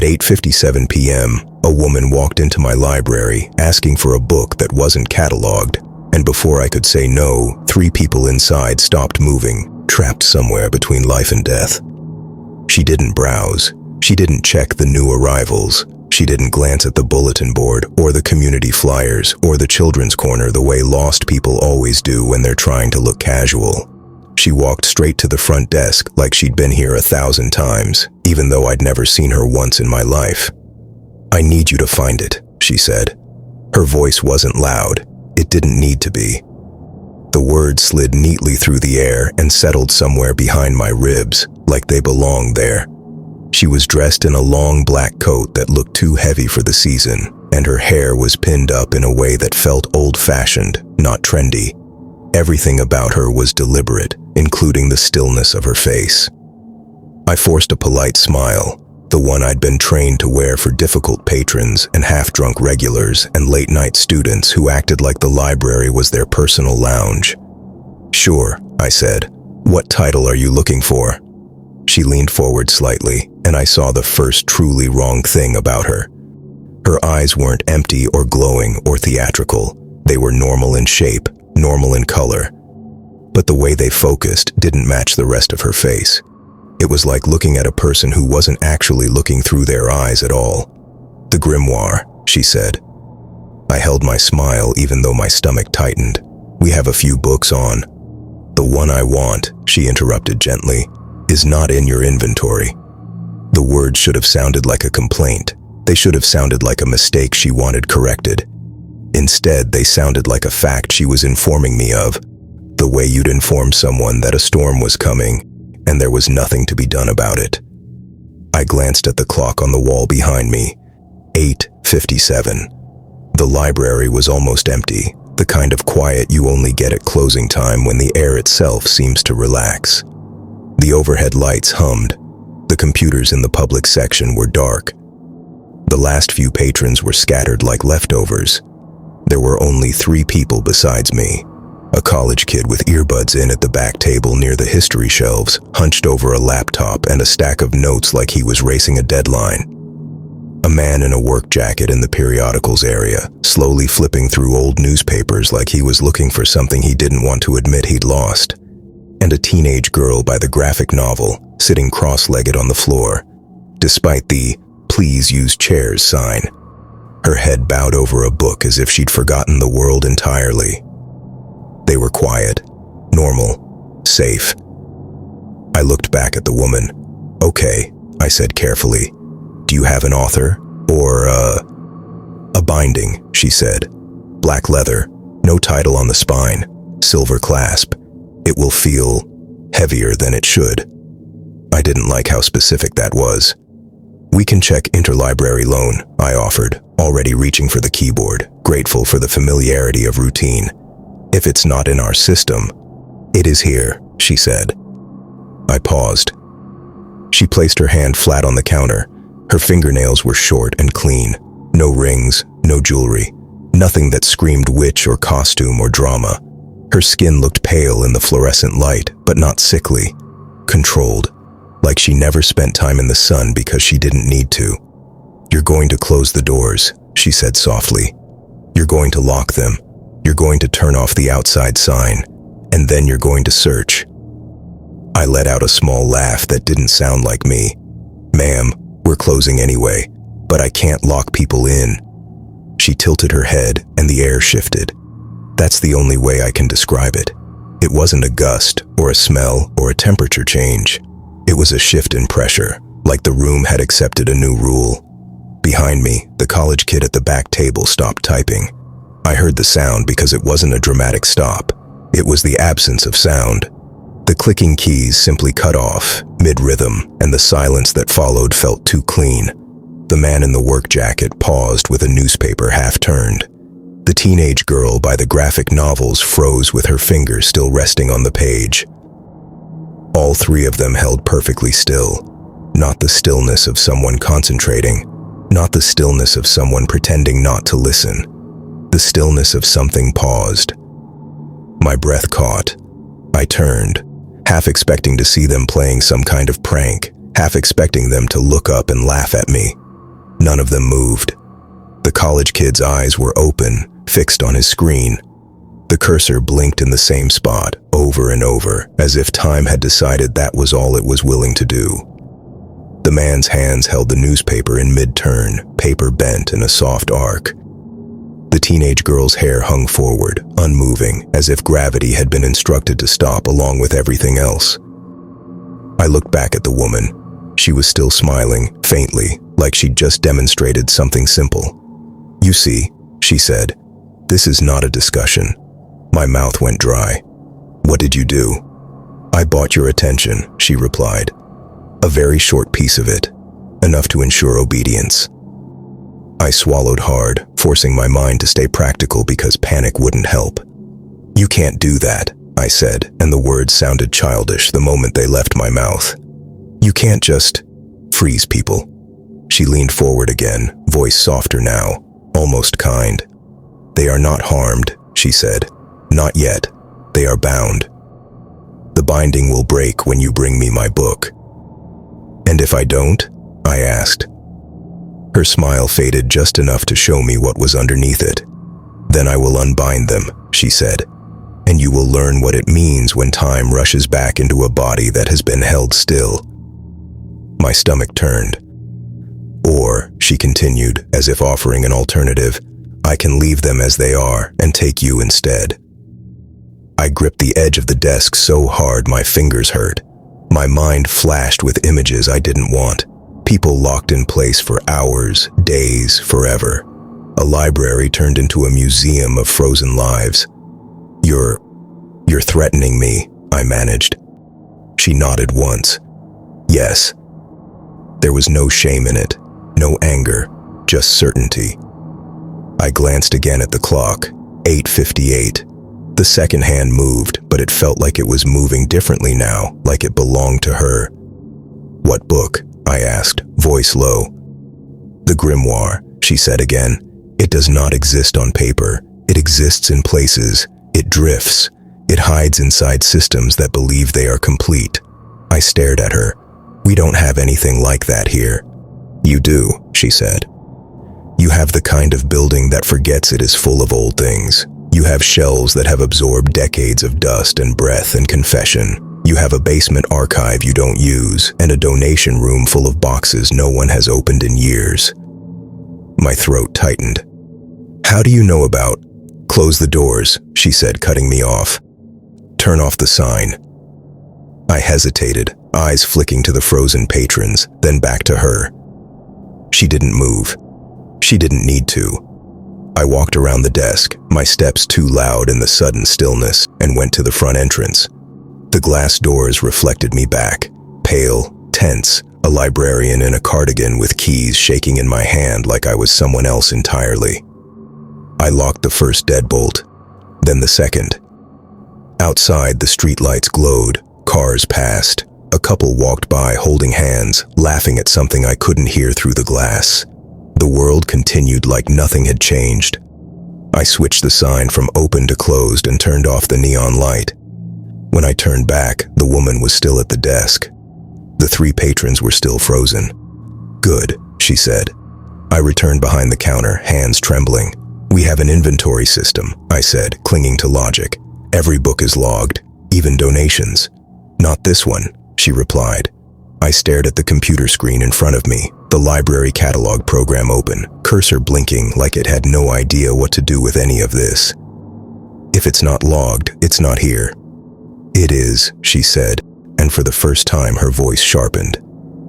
At 8:57 p.m., a woman walked into my library asking for a book that wasn't catalogued, and before I could say no, 3 people inside stopped moving, trapped somewhere between life and death. She didn't browse. She didn't check the new arrivals. She didn't glance at the bulletin board or the community flyers or the children's corner the way lost people always do when they're trying to look casual. She walked straight to the front desk like she'd been here 1,000 times, even though I'd never seen her once in my life. "I need you to find it," she said. Her voice wasn't loud. It didn't need to be. The words slid neatly through the air and settled somewhere behind my ribs, like they belonged there. She was dressed in a long black coat that looked too heavy for the season, and her hair was pinned up in a way that felt old-fashioned, not trendy. Everything about her was deliberate, including the stillness of her face. I forced a polite smile, the one I'd been trained to wear for difficult patrons and half-drunk regulars and late-night students who acted like the library was their personal lounge. "Sure," I said. "What title are you looking for?" She leaned forward slightly, and I saw the first truly wrong thing about her. Her eyes weren't empty or glowing or theatrical. They were normal in shape, normal in color. But the way they focused didn't match the rest of her face. It was like looking at a person who wasn't actually looking through their eyes at all. "The grimoire," she said. I held my smile even though my stomach tightened. "We have a few books on." "The one I want," she interrupted gently, "is not in your inventory." The words should have sounded like a complaint. They should have sounded like a mistake she wanted corrected. Instead, they sounded like a fact she was informing me of, the way you'd inform someone that a storm was coming, and there was nothing to be done about it. I glanced at the clock on the wall behind me. 8:57. The library was almost empty, the kind of quiet you only get at closing time when the air itself seems to relax. The overhead lights hummed. The computers in the public section were dark. The last few patrons were scattered like leftovers. There were only 3 people besides me. A college kid with earbuds in at the back table near the history shelves, hunched over a laptop and a stack of notes like he was racing a deadline. A man in a work jacket in the periodicals area, slowly flipping through old newspapers like he was looking for something he didn't want to admit he'd lost. And a teenage girl by the graphic novel, sitting cross-legged on the floor, despite the "Please use chairs" sign. Her head bowed over a book as if she'd forgotten the world entirely. They were quiet, normal, safe. I looked back at the woman. "Okay," I said carefully. "Do you have an author? Or, A binding," she said. "Black leather, no title on the spine, silver clasp. It will feel heavier than it should." I didn't like how specific that was. "We can check interlibrary loan," I offered, already reaching for the keyboard, grateful for the familiarity of routine. "If it's not in our system." "It is here," she said. I paused. She placed her hand flat on the counter. Her fingernails were short and clean. No rings, no jewelry. Nothing that screamed witch or costume or drama. Her skin looked pale in the fluorescent light, but not sickly. Controlled. Like she never spent time in the sun because she didn't need to. "You're going to close the doors," she said softly. "You're going to lock them. You're going to turn off the outside sign. And then you're going to search." I let out a small laugh that didn't sound like me. "Ma'am, we're closing anyway, but I can't lock people in." She tilted her head and the air shifted. That's the only way I can describe it. It wasn't a gust or a smell or a temperature change. It was a shift in pressure, like the room had accepted a new rule. Behind me, the college kid at the back table stopped typing. I heard the sound because it wasn't a dramatic stop. It was the absence of sound. The clicking keys simply cut off, mid-rhythm, and the silence that followed felt too clean. The man in the work jacket paused with a newspaper half-turned. The teenage girl by the graphic novels froze with her fingers still resting on the page. All 3 of them held perfectly still. Not the stillness of someone concentrating, not the stillness of someone pretending not to listen. The stillness of something paused. My breath caught. I turned, half expecting to see them playing some kind of prank, half expecting them to look up and laugh at me. None of them moved. The college kid's eyes were open, fixed on his screen. The cursor blinked in the same spot, over and over, as if time had decided that was all it was willing to do. The man's hands held the newspaper in mid-turn, paper bent in a soft arc. The teenage girl's hair hung forward, unmoving, as if gravity had been instructed to stop along with everything else. I looked back at the woman. She was still smiling, faintly, like she'd just demonstrated something simple. "You see," she said, "this is not a discussion." My mouth went dry. "What did you do?" "I bought your attention," she replied. "A very short piece of it, enough to ensure obedience." I swallowed hard, forcing my mind to stay practical because panic wouldn't help. "You can't do that," I said, and the words sounded childish the moment they left my mouth. "You can't just freeze people." She leaned forward again, voice softer now, almost kind. "They are not harmed," she said. "Not yet. They are bound. The binding will break when you bring me my book." "And if I don't?" I asked. Her smile faded just enough to show me what was underneath it. "Then I will unbind them," she said, "and you will learn what it means when time rushes back into a body that has been held still." My stomach turned. "Or," she continued, as if offering an alternative, "I can leave them as they are and take you instead." I gripped the edge of the desk so hard my fingers hurt. My mind flashed with images I didn't want. People locked in place for hours, days, forever. A library turned into a museum of frozen lives. You're threatening me," I managed. She nodded once. "Yes." There was no shame in it, no anger, just certainty. I glanced again at the clock, 8:58. The second hand moved, but it felt like it was moving differently now, like it belonged to her. "What book?" I asked, voice low. "The grimoire," she said again. "It does not exist on paper. It exists in places. It drifts. It hides inside systems that believe they are complete." I stared at her. "We don't have anything like that here." "You do," she said. "You have the kind of building that forgets it is full of old things. You have shelves that have absorbed decades of dust and breath and confession. You have a basement archive you don't use, and a donation room full of boxes no one has opened in years." My throat tightened. "How do you know about—" "Close the doors," she said, cutting me off. "Turn off the sign." I hesitated, eyes flicking to the frozen patrons, then back to her. She didn't move. She didn't need to. I walked around the desk, my steps too loud in the sudden stillness, and went to the front entrance. The glass doors reflected me back, pale, tense, a librarian in a cardigan with keys shaking in my hand like I was someone else entirely. I locked the first deadbolt, then the second. Outside, the streetlights glowed, cars passed. A couple walked by holding hands, laughing at something I couldn't hear through the glass. The world continued like nothing had changed. I switched the sign from open to closed and turned off the neon light. When I turned back, the woman was still at the desk. The 3 patrons were still frozen. "Good," she said. I returned behind the counter, hands trembling. "We have an inventory system," I said, clinging to logic. "Every book is logged, even donations." "Not this one," she replied. I stared at the computer screen in front of me, the library catalog program open, cursor blinking like it had no idea what to do with any of this. "If it's not logged, it's not here." "It is," she said, and for the first time her voice sharpened.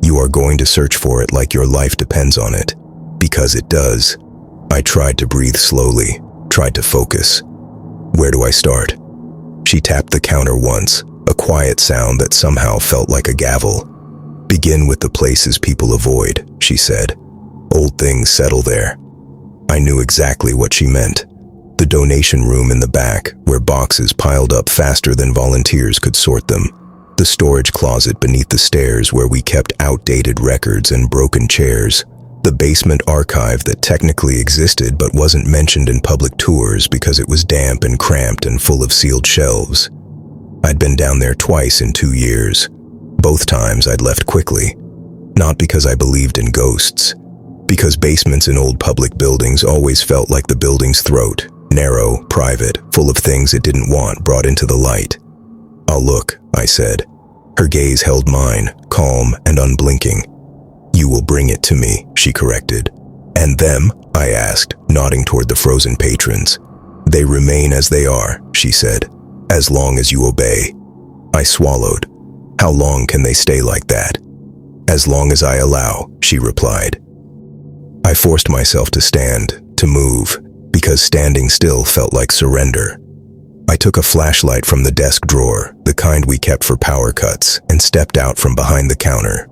"You are going to search for it like your life depends on it. Because it does." I tried to breathe slowly, tried to focus. "Where do I start?" She tapped the counter once, a quiet sound that somehow felt like a gavel. "Begin with the places people avoid," she said. "Old things settle there." I knew exactly what she meant. The donation room in the back, where boxes piled up faster than volunteers could sort them. The storage closet beneath the stairs where we kept outdated records and broken chairs. The basement archive that technically existed but wasn't mentioned in public tours because it was damp and cramped and full of sealed shelves. I'd been down there twice in 2 years. Both times I'd left quickly. Not because I believed in ghosts, Because basements in old public buildings always felt like the building's throat, narrow, private, full of things it didn't want brought into the light. "I'll look," I said. Her gaze held mine, calm and unblinking. "You will bring it to me," she corrected. "And them?" I asked, nodding toward the frozen patrons. "They remain as they are," she said, "as long as you obey." I swallowed. "How long can they stay like that?" "As long as I allow," she replied. I forced myself to stand, to move, because standing still felt like surrender. I took a flashlight from the desk drawer, the kind we kept for power cuts, and stepped out from behind the counter.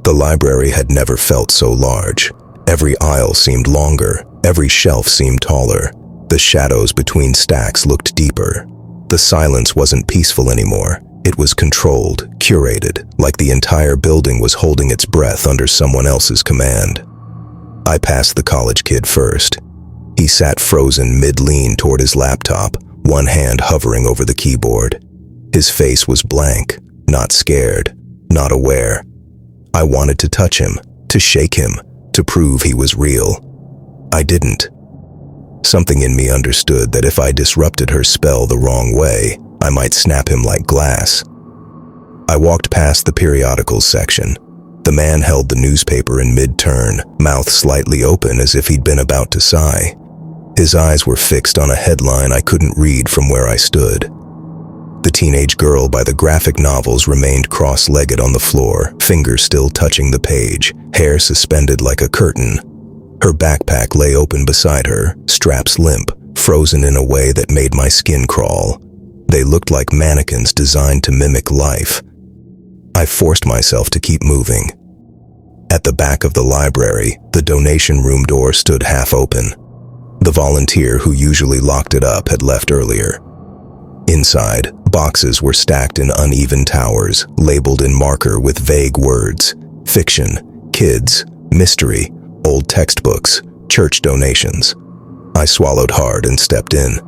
The library had never felt so large. Every aisle seemed longer, every shelf seemed taller. The shadows between stacks looked deeper. The silence wasn't peaceful anymore. It was controlled, curated, like the entire building was holding its breath under someone else's command. I passed the college kid first. He sat frozen mid-lean toward his laptop, one hand hovering over the keyboard. His face was blank, not scared, not aware. I wanted to touch him, to shake him, to prove he was real. I didn't. Something in me understood that if I disrupted her spell the wrong way, I might snap him like glass. I walked past the periodicals section. The man held the newspaper in mid-turn, mouth slightly open as if he'd been about to sigh. His eyes were fixed on a headline I couldn't read from where I stood. The teenage girl by the graphic novels remained cross-legged on the floor, fingers still touching the page, hair suspended like a curtain. Her backpack lay open beside her, straps limp, frozen in a way that made my skin crawl. They looked like mannequins designed to mimic life. I forced myself to keep moving. At the back of the library, the donation room door stood half open. The volunteer who usually locked it up had left earlier. Inside, boxes were stacked in uneven towers, labeled in marker with vague words: fiction, kids, mystery, old textbooks, church donations. I swallowed hard and stepped in.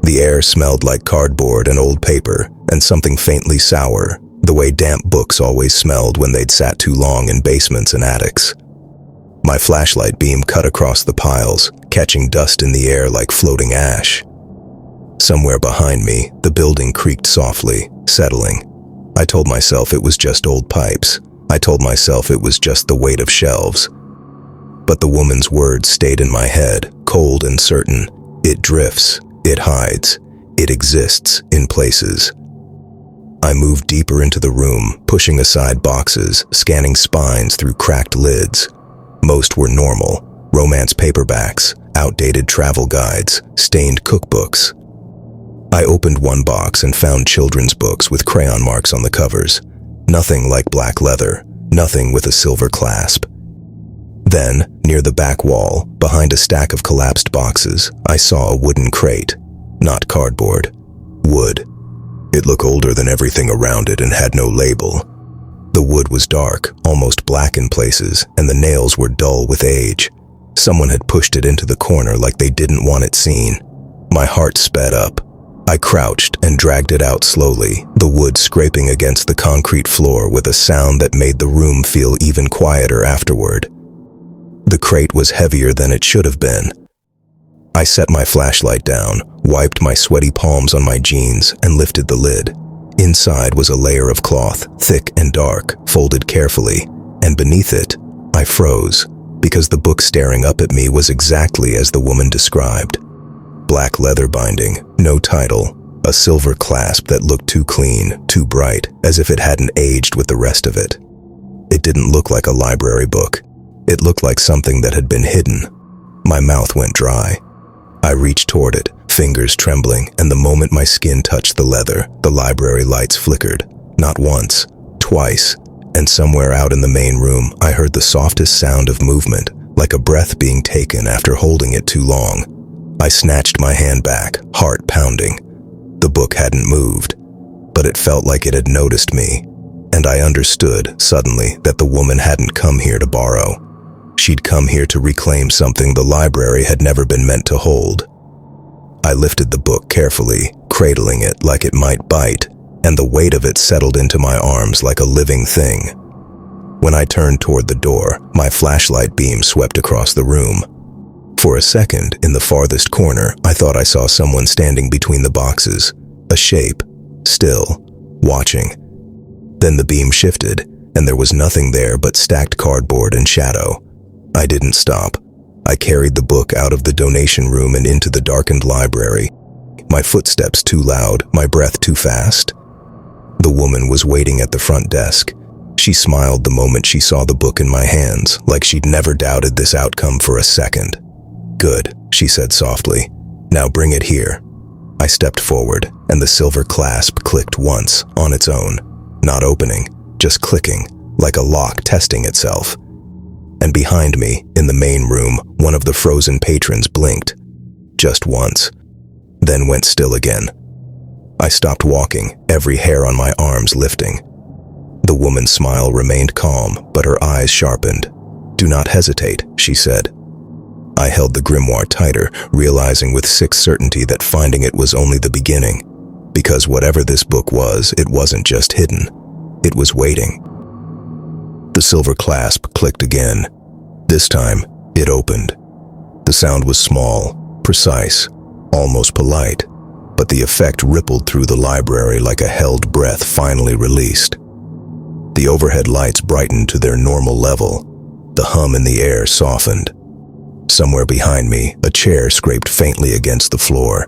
The air smelled like cardboard and old paper, and something faintly sour, the way damp books always smelled when they'd sat too long in basements and attics. My flashlight beam cut across the piles, catching dust in the air like floating ash. Somewhere behind me, the building creaked softly, settling. I told myself it was just old pipes. I told myself it was just the weight of shelves. But the woman's words stayed in my head, cold and certain. It drifts, it hides, it exists in places. I moved deeper into the room, pushing aside boxes, scanning spines through cracked lids. Most were normal: romance paperbacks, outdated travel guides, stained cookbooks. I opened one box and found children's books with crayon marks on the covers. Nothing like black leather, nothing with a silver clasp. Then, near the back wall, behind a stack of collapsed boxes, I saw a wooden crate. Not cardboard. Wood. It looked older than everything around it and had no label. The wood was dark, almost black in places, and the nails were dull with age. Someone had pushed it into the corner like they didn't want it seen. My heart sped up. I crouched and dragged it out slowly, the wood scraping against the concrete floor with a sound that made the room feel even quieter afterward. The crate was heavier than it should have been. I set my flashlight down, wiped my sweaty palms on my jeans, and lifted the lid. Inside was a layer of cloth, thick and dark, folded carefully, and beneath it, I froze, because the book staring up at me was exactly as the woman described. Black leather binding, no title, a silver clasp that looked too clean, too bright, as if it hadn't aged with the rest of it. It didn't look like a library book. It looked like something that had been hidden. My mouth went dry. I reached toward it, fingers trembling, and the moment my skin touched the leather, the library lights flickered. Not once, twice, and somewhere out in the main room, I heard the softest sound of movement, like a breath being taken after holding it too long. I snatched my hand back, heart pounding. The book hadn't moved, but it felt like it had noticed me, and I understood, suddenly, that the woman hadn't come here to borrow. She'd come here to reclaim something the library had never been meant to hold. I lifted the book carefully, cradling it like it might bite, and the weight of it settled into my arms like a living thing. When I turned toward the door, my flashlight beam swept across the room. For a second, in the farthest corner, I thought I saw someone standing between the boxes, a shape, still, watching. Then the beam shifted, and there was nothing there but stacked cardboard and shadow. I didn't stop. I carried the book out of the donation room and into the darkened library. My footsteps too loud, my breath too fast. The woman was waiting at the front desk. She smiled the moment she saw the book in my hands, like she'd never doubted this outcome for a second. "Good," she said softly. "Now bring it here." I stepped forward, and the silver clasp clicked once, on its own. Not opening, just clicking, like a lock testing itself. And behind me, in the main room, one of the frozen patrons blinked. Just once. Then went still again. I stopped walking, every hair on my arms lifting. The woman's smile remained calm, but her eyes sharpened. "Do not hesitate," she said. I held the grimoire tighter, realizing with sick certainty that finding it was only the beginning. Because whatever this book was, it wasn't just hidden. It was waiting. The silver clasp clicked again. This time, it opened. The sound was small, precise, almost polite, but the effect rippled through the library like a held breath finally released. The overhead lights brightened to their normal level. The hum in the air softened. Somewhere behind me, a chair scraped faintly against the floor.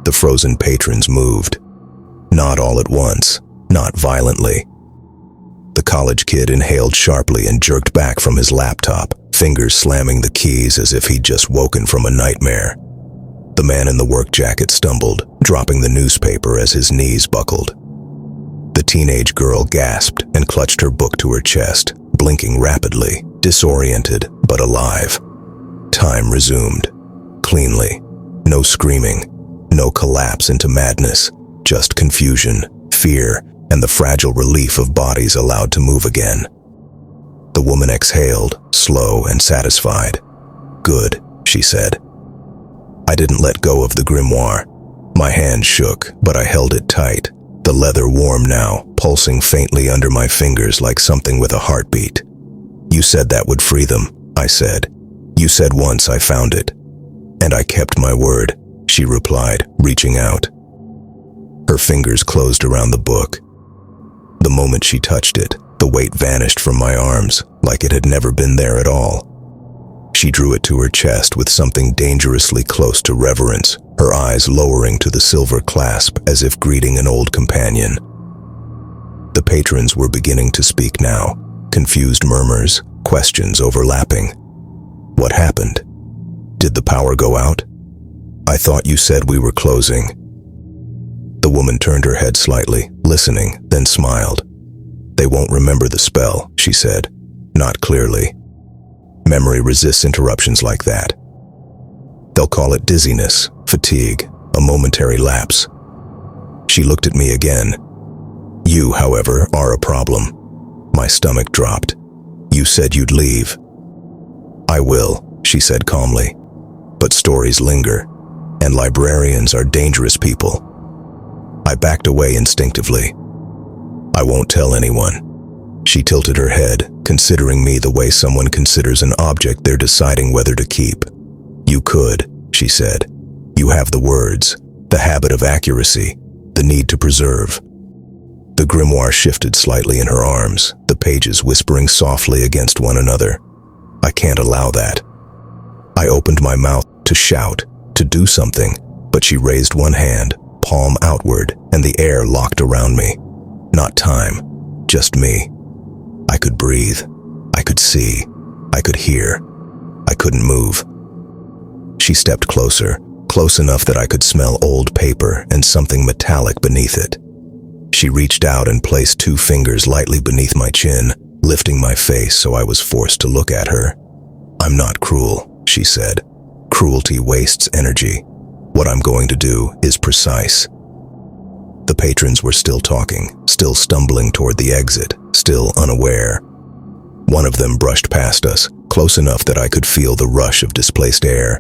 The frozen patrons moved. Not all at once, not violently. The college kid inhaled sharply and jerked back from his laptop, fingers slamming the keys as if he'd just woken from a nightmare. The man in the work jacket stumbled, dropping the newspaper as his knees buckled. The teenage girl gasped and clutched her book to her chest, blinking rapidly, disoriented but alive. Time resumed, cleanly. No screaming, no collapse into madness, just confusion, fear, and the fragile relief of bodies allowed to move again. The woman exhaled, slow and satisfied. "Good," she said. I didn't let go of the grimoire. My hand shook, but I held it tight, the leather warm now, pulsing faintly under my fingers like something with a heartbeat. "You said that would free them," I said. "You said once I found it." "And I kept my word," she replied, reaching out. Her fingers closed around the book. The moment she touched it, the weight vanished from my arms, like it had never been there at all. She drew it to her chest with something dangerously close to reverence, her eyes lowering to the silver clasp as if greeting an old companion. The patrons were beginning to speak now, confused murmurs, questions overlapping. What happened? Did the power go out? "I thought you said we were closing." The woman turned her head slightly, listening, then smiled. "They won't remember the spell," she said, not clearly. "Memory resists interruptions like that. They'll call it dizziness, fatigue, a momentary lapse." She looked at me again. "You, however, are a problem." My stomach dropped. "You said you'd leave." "I will," she said calmly. "But stories linger, and librarians are dangerous people." I backed away instinctively. "I won't tell anyone." She tilted her head, considering me the way someone considers an object they're deciding whether to keep. "You could," she said. "You have the words, the habit of accuracy, the need to preserve." The grimoire shifted slightly in her arms, the pages whispering softly against one another. "I can't allow that." I opened my mouth to shout, to do something, but she raised one hand, palm outward, and the air locked around me. Not time, just me. I could breathe. I could see. I could hear. I couldn't move. She stepped closer, close enough that I could smell old paper and something metallic beneath it. She reached out and placed 2 fingers lightly beneath my chin, lifting my face so I was forced to look at her. "I'm not cruel," she said. "Cruelty wastes energy. What I'm going to do is precise." The patrons were still talking, still stumbling toward the exit, still unaware. One of them brushed past us, close enough that I could feel the rush of displaced air.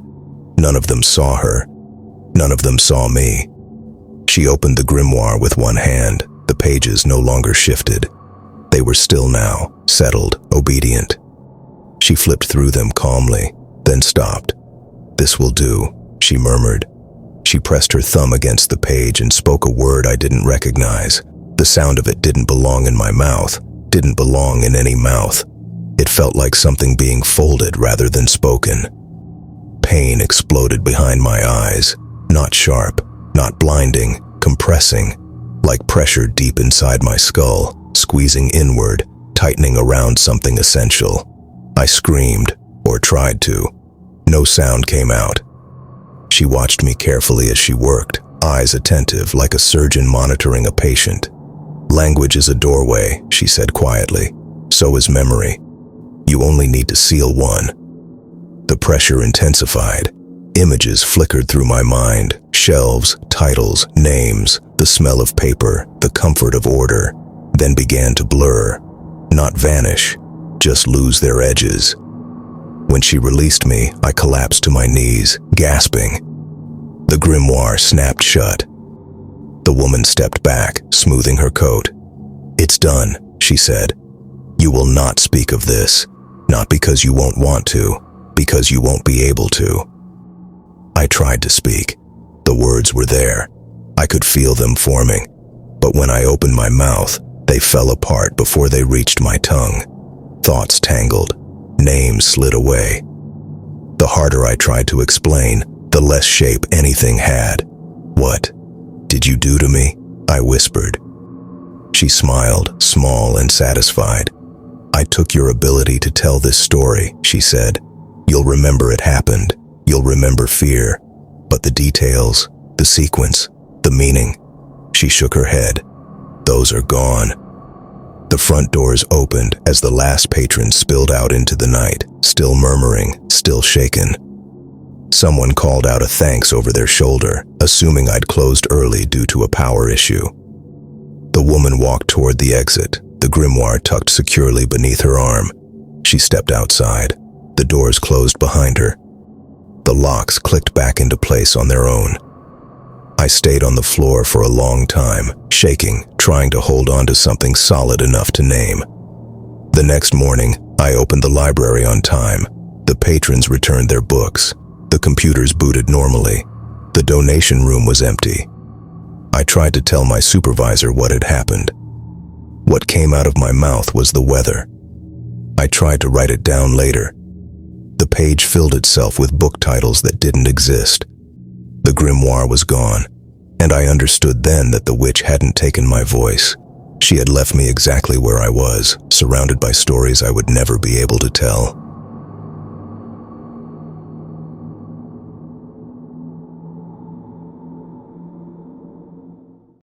None of them saw her. None of them saw me. She opened the grimoire with one hand. The pages no longer shifted. They were still now, settled, obedient. She flipped through them calmly, then stopped. "This will do," she murmured. She pressed her thumb against the page and spoke a word I didn't recognize. The sound of it didn't belong in my mouth, didn't belong in any mouth. It felt like something being folded rather than spoken. Pain exploded behind my eyes, not sharp, not blinding, compressing, like pressure deep inside my skull, squeezing inward, tightening around something essential. I screamed, or tried to. No sound came out. She watched me carefully as she worked, eyes attentive like a surgeon monitoring a patient. "Language is a doorway," she said quietly. "So is memory. You only need to seal one." The pressure intensified. Images flickered through my mind, shelves, titles, names, the smell of paper, the comfort of order, then began to blur, not vanish, just lose their edges. When she released me, I collapsed to my knees, gasping. The grimoire snapped shut. The woman stepped back, smoothing her coat. "It's done," she said. "You will not speak of this, not because you won't want to, because you won't be able to." I tried to speak. The words were there. I could feel them forming. But when I opened my mouth, they fell apart before they reached my tongue. Thoughts tangled. Names slid away. The harder I tried to explain, the less shape anything had. "What did you do to me?" I whispered. She smiled, small and satisfied. "I took your ability to tell this story," she said. "You'll remember it happened. You'll remember fear. But the details, the sequence, the meaning." She shook her head. "Those are gone." The front doors opened as the last patron spilled out into the night, still murmuring, still shaken. Someone called out a thanks over their shoulder, assuming I'd closed early due to a power issue. The woman walked toward the exit, the grimoire tucked securely beneath her arm. She stepped outside. The doors closed behind her. The locks clicked back into place on their own. I stayed on the floor for a long time, shaking, trying to hold on to something solid enough to name. The next morning, I opened the library on time. The patrons returned their books. The computers booted normally. The donation room was empty. I tried to tell my supervisor what had happened. What came out of my mouth was the weather. I tried to write it down later. The page filled itself with book titles that didn't exist. The grimoire was gone, and I understood then that the witch hadn't taken my voice. She had left me exactly where I was, surrounded by stories I would never be able to tell.